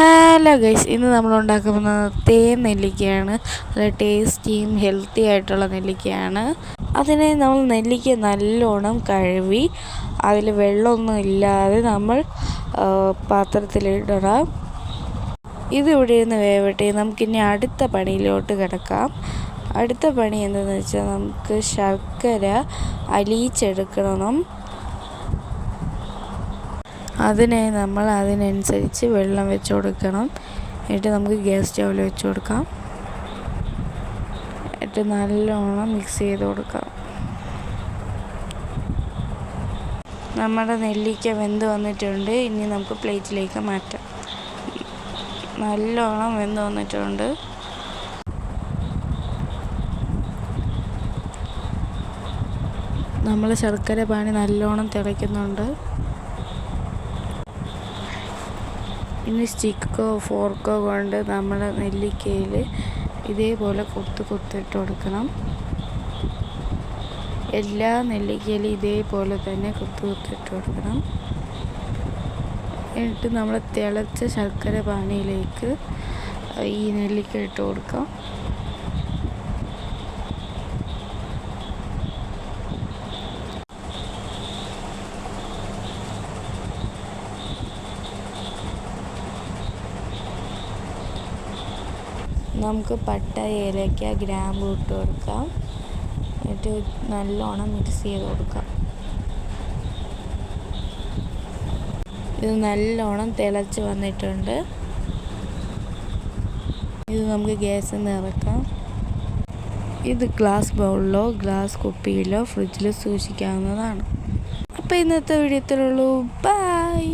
Hello guys, ഇന്ന് നമ്മൾ ഉണ്ടാക്കാൻ പോകുന്നത് തേൻ നെല്ലിക്കയാണ്. നല്ല ടേസ്റ്റിയും ഹെൽത്തി ആയിട്ടുള്ള നെല്ലിക്കയാണ്. അതിനെ നമ്മൾ നെല്ലിക്ക നല്ലോണം കഴുകി അതിൽ വെള്ളമൊന്നും ഇല്ലാതെ നമ്മൾ പാത്രത്തിലിടണം. ഇതിവിടെ ഇരുന്ന് വേവട്ടെ. നമുക്കിനി അടുത്ത പണിയിലോട്ട് കിടക്കാം. അടുത്ത പണി എന്താണെന്ന് വെച്ചാൽ നമുക്ക് ശർക്കര അലിയിച്ചെടുക്കണം. നമ്മൾ അതിനനുസരിച്ച് വെള്ളം വെച്ച് കൊടുക്കണം. എന്നിട്ട് നമുക്ക് ഗ്യാസ് സ്റ്റൗവിൽ വെച്ച് കൊടുക്കാം. എന്നിട്ട് നല്ലോണം മിക്സ് ചെയ്ത് കൊടുക്കാം. നമ്മുടെ നെല്ലിക്ക വെന്ത് വന്നിട്ടുണ്ട്. ഇനി നമുക്ക് പ്ലേറ്റിലേക്ക് മാറ്റാം. നല്ലോണം വെന്ത് വന്നിട്ടുണ്ട്. നമ്മൾ ശർക്കര പാനി നല്ലോണം തിളയ്ക്കുന്നുണ്ട്. ഇനി സ്റ്റിക്കോ ഫോർക്കോ കൊണ്ട് നമ്മുടെ നെല്ലിക്കയിൽ ഇതേപോലെ കുത്തിട്ട് കൊടുക്കണം. എല്ലാ നെല്ലിക്കയിലും ഇതേപോലെ തന്നെ കുത്തിട്ട് കൊടുക്കണം. എന്നിട്ട് നമ്മൾ തിളച്ച ശർക്കര പാനിയിലേക്ക് ഈ നെല്ലിക്ക ഇട്ട് കൊടുക്കാം. നമുക്ക് പട്ട, ഏലക്ക, ഗ്രാമ്പു ഇട്ട് കൊടുക്കാം. എന്നിട്ട് നല്ലോണം മിക്സ് ചെയ്ത് കൊടുക്കാം. ഇത് നല്ലോണം തിളച്ച് വന്നിട്ടുണ്ട്. ഇത് നമുക്ക് ഗ്യാസിൽ നിന്ന് ഇറക്കാം. ഇത് ഗ്ലാസ് ബൗളിലോ ഗ്ലാസ് കുപ്പിയിലോ ഫ്രിഡ്ജിൽ സൂക്ഷിക്കാവുന്നതാണ്. അപ്പോൾ ഇന്നത്തെ വീഡിയോ ഇത്രയേ ഉള്ളൂ. ബൈ.